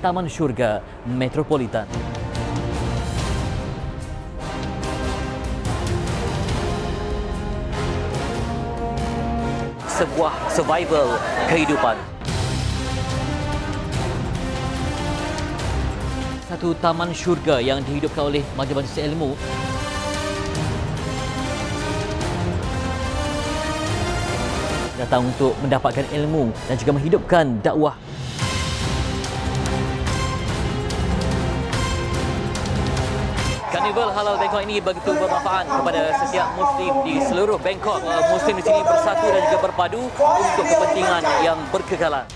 Taman Syurga Metropolitan. Sebuah survival kehidupan. Satu taman syurga yang dihidupkan oleh Majlis Ilmu datang untuk mendapatkan ilmu dan juga menghidupkan dakwah. Karnival Halal Bangkok ini begitu bermanfaat kepada setiap Muslim di seluruh Bangkok. Muslim di sini bersatu dan juga berpadu untuk kepentingan yang berkekalan.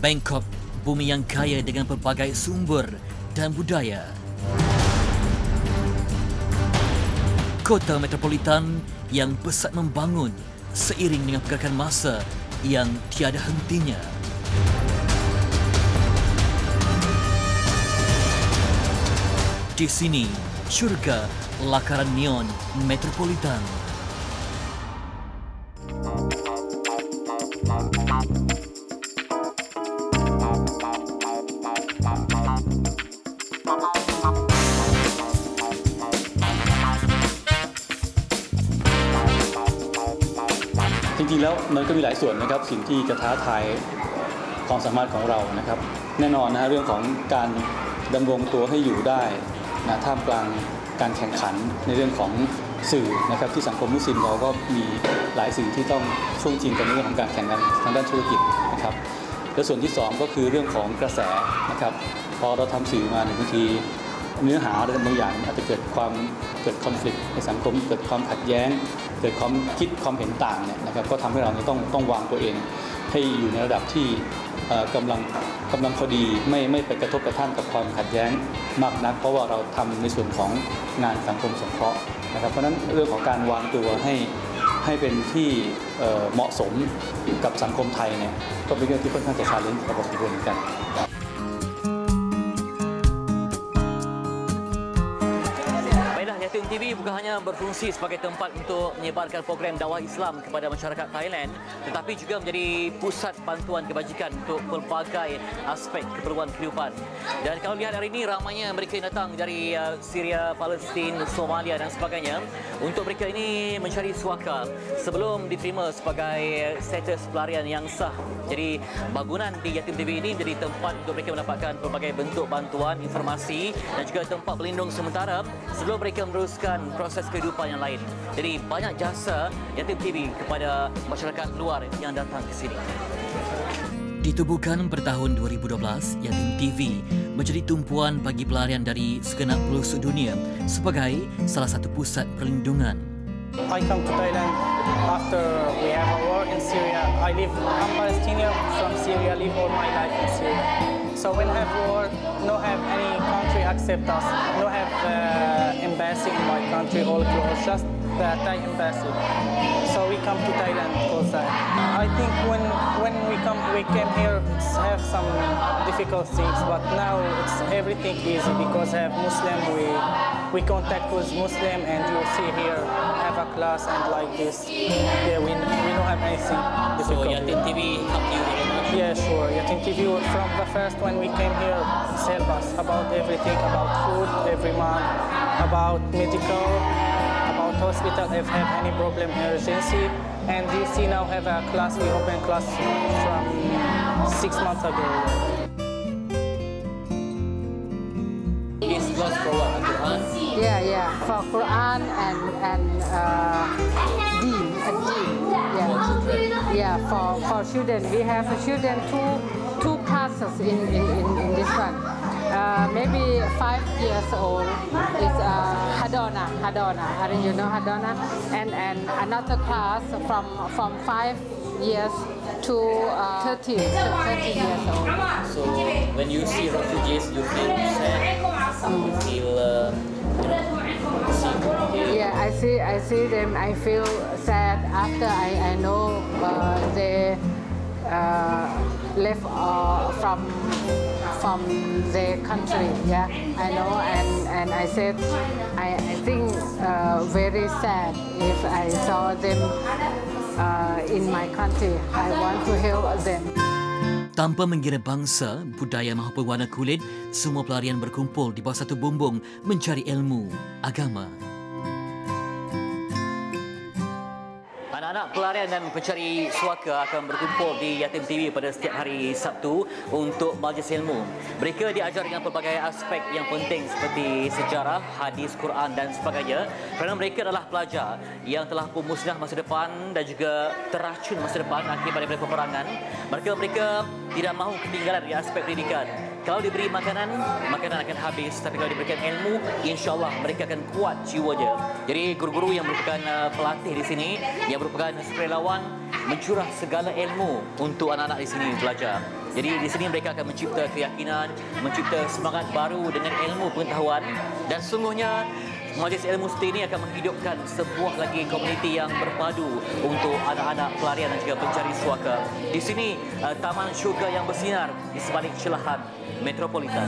Bangkok, bumi yang kaya dengan pelbagai sumber dan budaya. Kota metropolitan yang pesat membangun seiring dengan pergerakan masa yang tiada hentinya. Di sini, syurga lakaran neon metropolitan.จริงๆแล้วมันก็มีหลายส่วนนะครับสิ่งที่จะท้าทายความสามารถของเรานะครับแน่นอนนะเรื่องของการดำรงตัวให้อยู่ได้นะท่ามกลางการแข่งขันในเรื่องของสื่อนะครับที่สังคมมุสลิมเราก็มีหลายสื่อที่ต้องช่วงชิงกันในเรื่องของการแข่งขันทางด้านธุรกิจนะครับและส่วนที่2ก็คือเรื่องของกระแสนะครับพอเราทำสื่อมาบางทีเนื้อหาบางอย่างอาจจะเกิดคอนฟลิกต์ในสังคมเกิดความขัดแย้งเกิดความคิดความเห็นต่างเนี่ยนะครับก็ทำให้เราต้องวางตัวเองให้อยู่ในระดับที่กำลังพอดีไม่ไปกระทบกระทั่งกับความขัดแย้งมากนักเพราะว่าเราทำในส่วนของงานสังคมสงเคราะห์นะครับเพราะฉะนั้นเรื่องของการวางตัวให้เป็นที่เหมาะสมกับสังคมไทยเนี่ยก็เป็นเรื่องที่ค่อนข้างจะชาเลนจ์กับเราเหมือนกันYatim TV bukan hanya berfungsi sebagai tempat untuk menyebarkan program dakwah Islam kepada masyarakat Thailand, tetapi juga menjadi pusat bantuan kebajikan untuk pelbagai aspek keperluan kehidupan. Dan kalau lihat hari ini ramainya mereka yang datang dari Syria, Palestin, Somalia dan sebagainya untuk mereka ini mencari suaka sebelum diterima sebagai status pelarian yang sah. Jadi bangunan di Yatim TV ini menjadi tempat untuk mereka mendapatkan pelbagai bentuk bantuan, informasi dan juga tempat berlindung sementara sebelum mereka meneruskan proses kehidupan yang lain. Jadi banyak jasa Yatim TV kepada masyarakat luar yang datang ke sini. Ditubuhkan pada tahun 2012, Yatim TV menjadi tumpuan bagi pelarian dari segenap pelosok dunia sebagai salah satu pusat perlindungan. I come to Thailand after we have a war in Syria. I'm Palestinian from Syria, live all my life in Syria. So when have war, no have any country accept us, no have embassy in my country, all closed, just the Thai embassy. So we come to Thailand because I think when we came here, it's have some difficult things, but now it's everything easy because have Muslim, we contact with Muslim and you see here have a class and like this. Yeah, we don't have anything difficult. So Yatim TV help you very much? Yeah, sure. Yatim TV from the first when we came here, it's help us about everything, about food every month, about medical, about hospital if have any problem emergency. And you see now have a class, we open class from 6 months ago. This class for what? Quran? Yeah, for Quran and Deen. Yeah, for children. We have children two classes in this one. Maybe 5 years old. It's Hadona. I think you know Hadona. And another class from 5 years to 30 years old. So when you see refugees, you feel sad, you feel Yeah, I see them. I feel sad after I know they left from their country. Yeah, I know, and I said I think very sad if I saw them in my country. I want to help them. Tanpa mengira bangsa, budaya maupun warna kulit, semua pelarian berkumpul di bawah satu bumbung mencari ilmu agama. Anak-anak pelarian dan pencari suaka akan berkumpul di Yatim TV pada setiap hari Sabtu untuk majlis ilmu. Mereka diajar dengan pelbagai aspek yang penting seperti sejarah, hadis, Quran dan sebagainya kerana mereka adalah pelajar yang telah pun musnah masa depan dan juga terracun masa depan akibat daripada peperangan. Mereka tidak mahu ketinggalan di aspek pendidikan. Kalau diberi makanan, makanan akan habis. Tapi kalau diberikan ilmu, insya-Allah mereka akan kuat jiwanya. Jadi guru-guru yang merupakan pelatih di sini, yang merupakan sukarelawan, mencurah segala ilmu untuk anak-anak di sini belajar. Jadi di sini mereka akan mencipta keyakinan, mencipta semangat baru dengan ilmu pengetahuan. Dan sungguhnya majlis ilmu seperti ini akan menghidupkan sebuah lagi komuniti yang berpadu untuk anak-anak pelarian dan juga pencari suaka. Di sini, taman syurga yang bersinar di sebalik celahan metropolitan.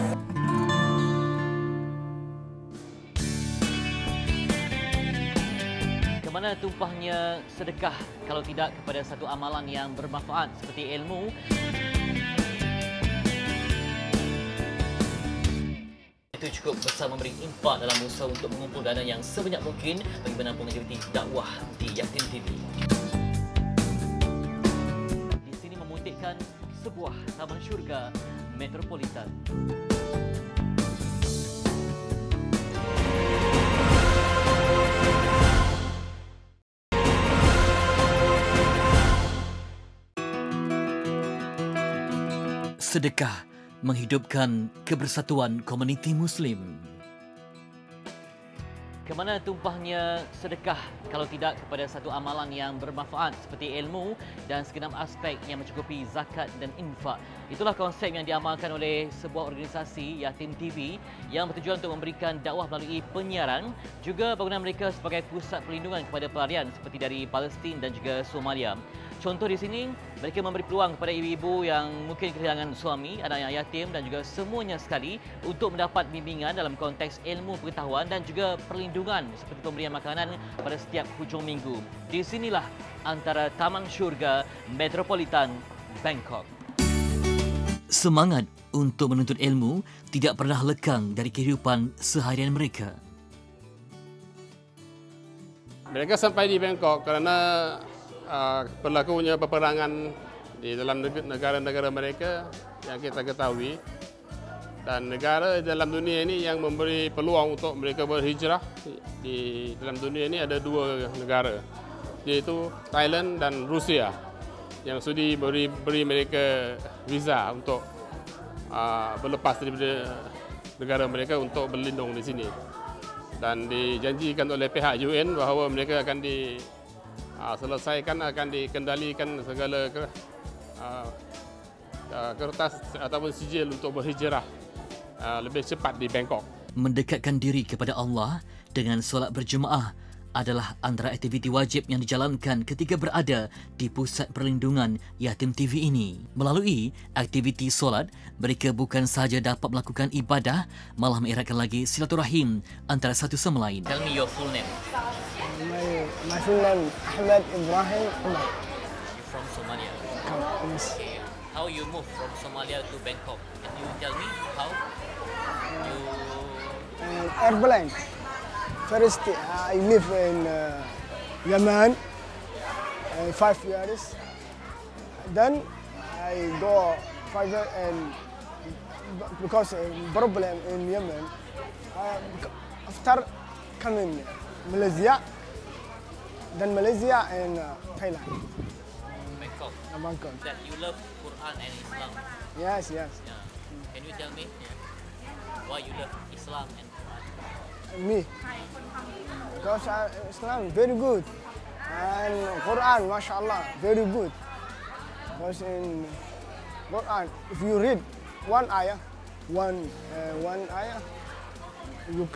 Kemana tumpahnya sedekah kalau tidak kepada satu amalan yang bermanfaat seperti ilmu? Itu cukup besar memberi impak dalam usaha untuk mengumpul dana yang sebanyak mungkin bagi menampung aktiviti dakwah di Yatim TV. Di sini memutikkan sebuah taman syurga metropolitan. Sedekah menghidupkan kebersatuan komuniti Muslim. Kemana tumpahnya sedekah kalau tidak kepada satu amalan yang bermanfaat seperti ilmu dan segenap aspek yang mencukupi zakat dan infak. Itulah konsep yang diamalkan oleh sebuah organisasi Yatim TV yang bertujuan untuk memberikan dakwah melalui penyiaran, juga bangunan mereka sebagai pusat perlindungan kepada pelarian seperti dari Palestin dan juga Somalia. Contoh di sini, mereka memberi peluang kepada ibu-ibu yang mungkin kehilangan suami, anak yang yatim dan juga semuanya sekali untuk mendapat bimbingan dalam konteks ilmu pengetahuan dan juga perlindungan seperti pemberian makanan pada setiap hujung minggu. Di sinilah antara Taman Syurga Metropolitan Bangkok. Semangat untuk menuntut ilmu tidak pernah lekang dari kehidupan seharian mereka. Mereka sampai di Bangkok kerana berlakunya peperangan di dalam negara-negara mereka yang kita ketahui, dan negara dalam dunia ini yang memberi peluang untuk mereka berhijrah di dalam dunia ini ada dua negara, iaitu Thailand dan Rusia, yang sudi beri mereka visa untuk berlepas dari negara mereka untuk berlindung di sini, dan dijanjikan oleh pihak UN bahawa mereka akan selesaikan, akan dikendalikan segala kertas ataupun sijil untuk berhijrah lebih cepat di Bangkok. Mendekatkan diri kepada Allah dengan solat berjemaah adalah antara aktiviti wajib yang dijalankan ketika berada di pusat perlindungan Yatim TV ini. Melalui aktiviti solat, mereka bukan sahaja dapat melakukan ibadah, malah mengeratkan lagi silaturahim antara satu sama lain. Tell me your full name. My full name Ahmed Ibrahim Umar. You're from Somalia. Yes. Okay. How you move from Somalia to Bangkok? Can you tell me how you? Airplane. First, I live in Yemen 5 years. Then I go further, and because problem in Yemen, after coming Malaysia, then Malaysia and Thailand. Bangkok. Bangkok. That you love Quran and Islam. Yes, yes. Yeah. Can you tell me why you love Islam? Islam and Quran? Me. Because Islam very good. And Quran, mashallah, very good. Because in Quran, if you read one ayah, one ayah, you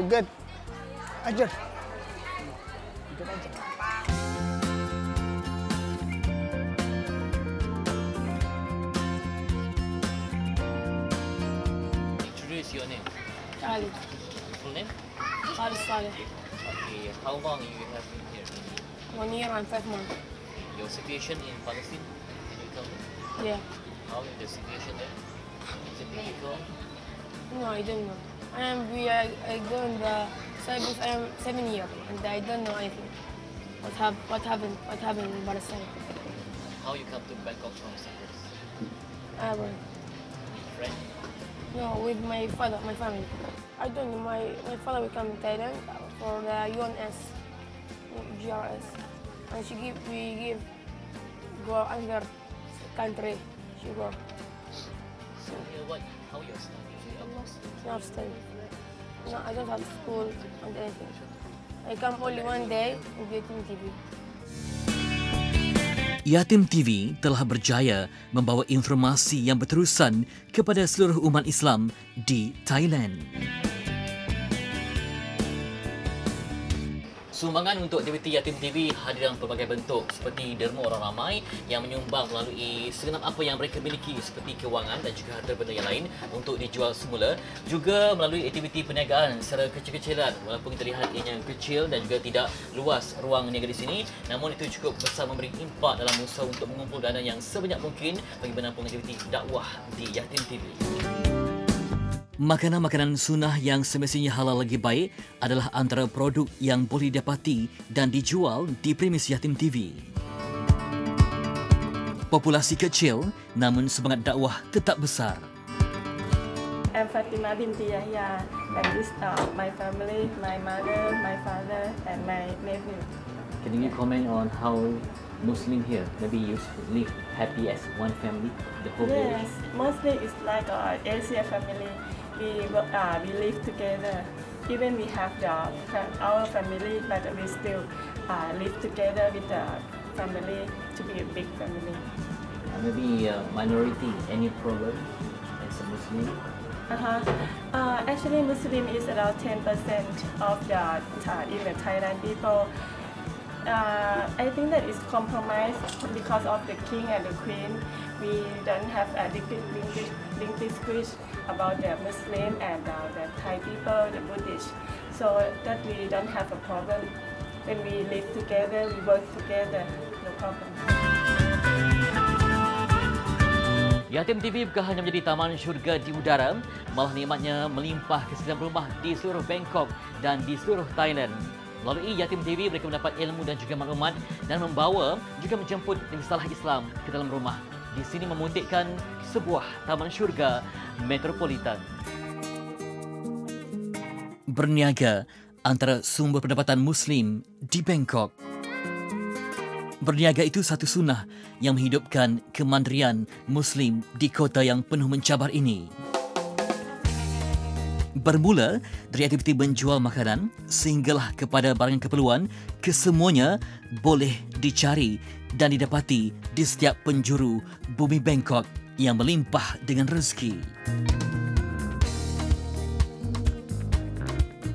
get ajr. Introduce your name. Ali. Full name? Ali Saleh. Okay, how long you have been here? 1 year and 5 months. Your situation in Palestine, can you tell me? Yeah. How is the situation there? Is it difficult? No, I don't know. I go in the Cyprus. I am 7 years and I don't know anything. What happened in Palestine? How you come to Bangkok from Cyprus? I will. Friend? No, with my father, my family. I don't know. My father will come to Thailand for the UNS, GRS, and we go another country. She go. So how you study? Not study. No, I don't have school and anything. I come only one day in Yatim TV. Yatim TV telah berjaya membawa informasi yang berterusan kepada seluruh umat Islam di Thailand. Sumbangan untuk aktiviti Yatim TV hadir dalam pelbagai bentuk seperti derma orang ramai yang menyumbang melalui segenap apa yang mereka miliki seperti kewangan dan juga harta benda yang lain untuk dijual semula, juga melalui aktiviti perniagaan secara kecil-kecilan walaupun kita lihat ianya kecil dan juga tidak luas ruang niaga di sini, namun itu cukup besar memberi impak dalam usaha untuk mengumpul dana yang sebanyak mungkin bagi menampung aktiviti dakwah di Yatim TV. Makanan-makanan sunnah yang semestinya halal lagi baik adalah antara produk yang boleh didapati dan dijual di premis Yatim TV. Populasi kecil namun semangat dakwah tetap besar. I'm Fatima binti Yahya, and this my family, my mother, my father, and my nephew. Can you comment on how Muslim here maybe you live happy as one family, the whole village? Yes, mostly it's like Asia family. We live together. Even we have our family, but we still live together with the family to be a big family. Maybe minority, any problem as a Muslim? Actually, Muslim is around 10% of the Thailand people. I think that is compromised because of the king and the queen. We don't have a distinguish about the Muslim and the Thai people, the Buddhist, so that we don't have a problem. When we live together, we work together, no problem. Yatim TV bukan hanya menjadi taman syurga di udara, malah nikmatnya melimpah ke setiap rumah di seluruh Bangkok dan di seluruh Thailand. Melalui Yatim TV, mereka mendapat ilmu dan juga maklumat dan membawa juga menjemput risalah Islam ke dalam rumah. Di sini memuntikkan sebuah taman syurga metropolitan. Berniaga antara sumber pendapatan Muslim di Bangkok. Berniaga itu satu sunnah yang menghidupkan kemandirian Muslim di kota yang penuh mencabar ini. Bermula dari aktiviti menjual makanan sehinggalah kepada barang keperluan, kesemuanya boleh dicari dan didapati di setiap penjuru bumi Bangkok yang melimpah dengan rezeki.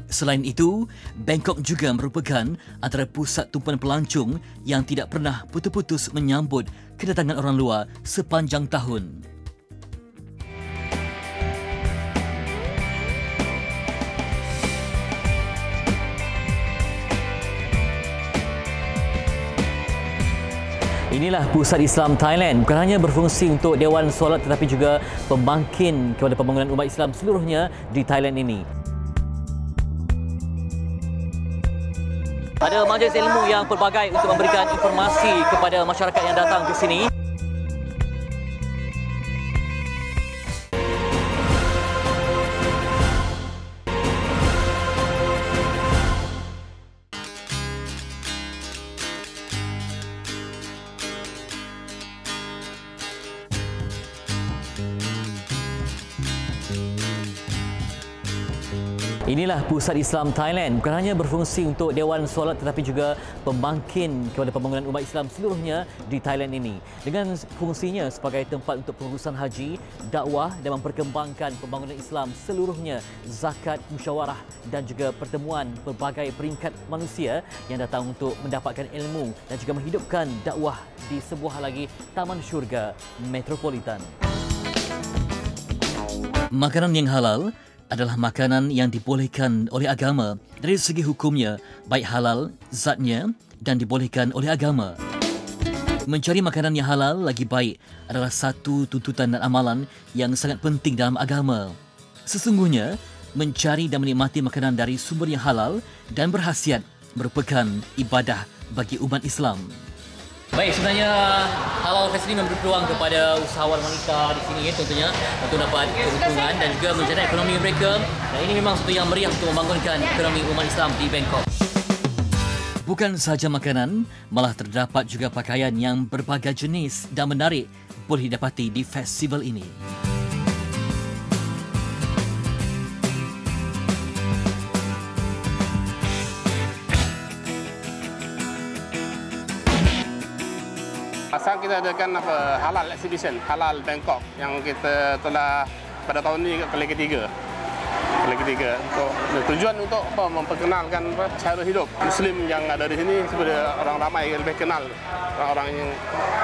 Selain itu, Bangkok juga merupakan antara pusat tumpuan pelancong yang tidak pernah putus-putus menyambut kedatangan orang luar sepanjang tahun. Inilah Pusat Islam Thailand, bukan hanya berfungsi untuk Dewan Solat tetapi juga pembangkit kepada pembangunan umat Islam seluruhnya di Thailand ini. Ada majlis ilmu yang pelbagai untuk memberikan informasi kepada masyarakat yang datang ke sini. Inilah Pusat Islam Thailand, bukan hanya berfungsi untuk Dewan Solat tetapi juga pembangkit kepada pembangunan umat Islam seluruhnya di Thailand ini. Dengan fungsinya sebagai tempat untuk pengurusan haji, dakwah dan memperkembangkan pembangunan Islam seluruhnya, zakat, musyawarah dan juga pertemuan berbagai peringkat manusia yang datang untuk mendapatkan ilmu dan juga menghidupkan dakwah di sebuah lagi taman syurga metropolitan. Makanan yang halal adalah makanan yang dibolehkan oleh agama dari segi hukumnya, baik halal, zatnya dan dibolehkan oleh agama. Mencari makanan yang halal lagi baik adalah satu tuntutan dan amalan yang sangat penting dalam agama. Sesungguhnya, mencari dan menikmati makanan dari sumber yang halal dan berkhasiat merupakan ibadah bagi umat Islam. Baik, sebenarnya Halal Fest ini memberi peluang kepada usahawan wanita di sini tentunya untuk dapat keuntungan dan juga menjana ekonomi mereka. Dan ini memang satu yang meriah untuk membangunkan ekonomi umat Islam di Bangkok. Bukan sahaja makanan, malah terdapat juga pakaian yang berbagai jenis dan menarik boleh didapati di festival ini. Asal kita adakan halal exhibition, halal Bangkok yang kita telah pada tahun ini kali ketiga. Untuk tujuan untuk memperkenalkan cara hidup Muslim yang ada di sini supaya orang ramai lebih kenal, orang-orang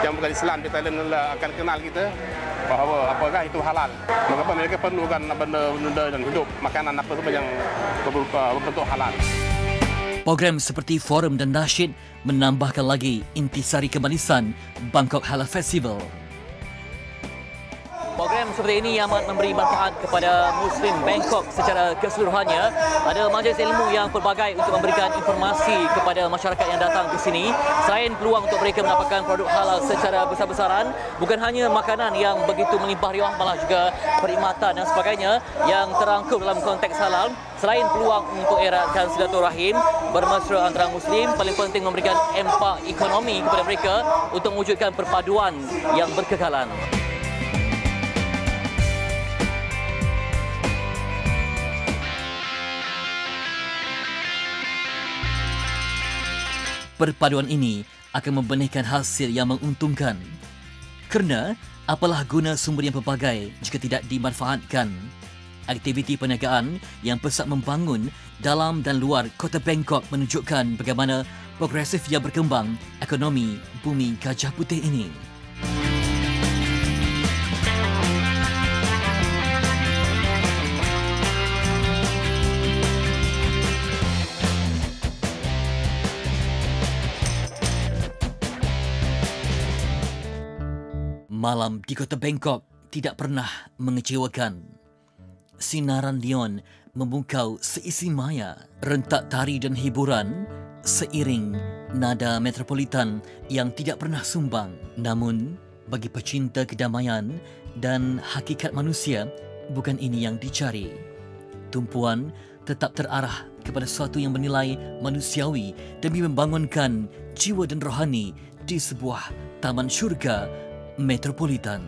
yang bukan Islam di Thailand akan kenal kita bahawa apakah itu halal. Mengapa mereka perlukan benda-benda dan hidup makanan apa saja yang berbentuk halal. Program seperti forum dan nasyid menambahkan lagi intisari kemanisan Bangkok Halal Festival. Program seperti ini yang memberi manfaat kepada Muslim Bangkok secara keseluruhannya. Ada majlis ilmu yang pelbagai untuk memberikan informasi kepada masyarakat yang datang ke sini. Selain peluang untuk mereka mendapatkan produk halal secara besar-besaran, bukan hanya makanan yang begitu melimpah riuh, malah juga perkhidmatan dan sebagainya yang terangkum dalam konteks halal. Selain peluang untuk eratkan silaturahim, bermesra antara Muslim, paling penting memberikan impak ekonomi kepada mereka untuk mewujudkan perpaduan yang berkekalan. Perpaduan ini akan membenihkan hasil yang menguntungkan. Kerana apalah guna sumber yang pelbagai jika tidak dimanfaatkan? Aktiviti perniagaan yang pesat membangun dalam dan luar kota Bangkok menunjukkan bagaimana progresif yang berkembang ekonomi bumi Gajah Putih ini. Malam di kota Bangkok tidak pernah mengecewakan. Sinaran neon membungkau seisi maya, rentak tari dan hiburan seiring nada metropolitan yang tidak pernah sumbang. Namun, bagi pecinta kedamaian dan hakikat manusia, bukan ini yang dicari. Tumpuan tetap terarah kepada sesuatu yang bernilai manusiawi demi membangunkan jiwa dan rohani di sebuah taman syurga metropolitan.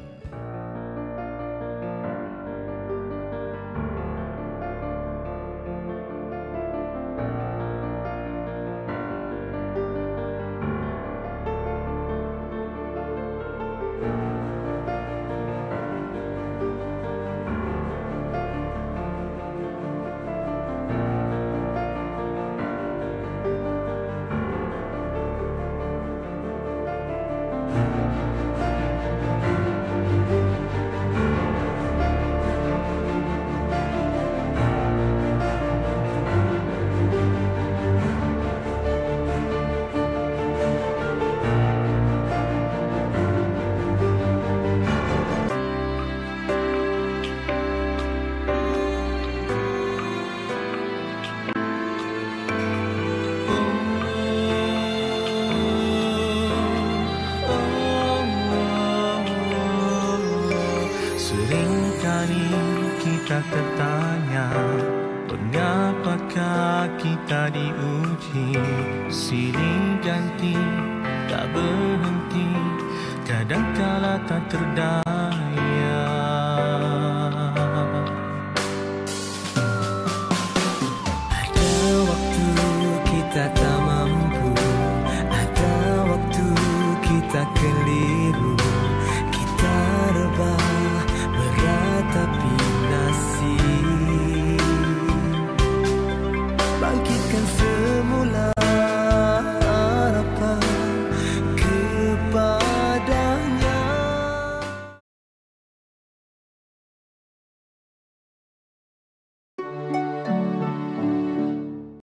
Seringkali kita tertanya, mengapakah kita diuji? Silih ganti, tak berhenti, kadangkala tak terdamai.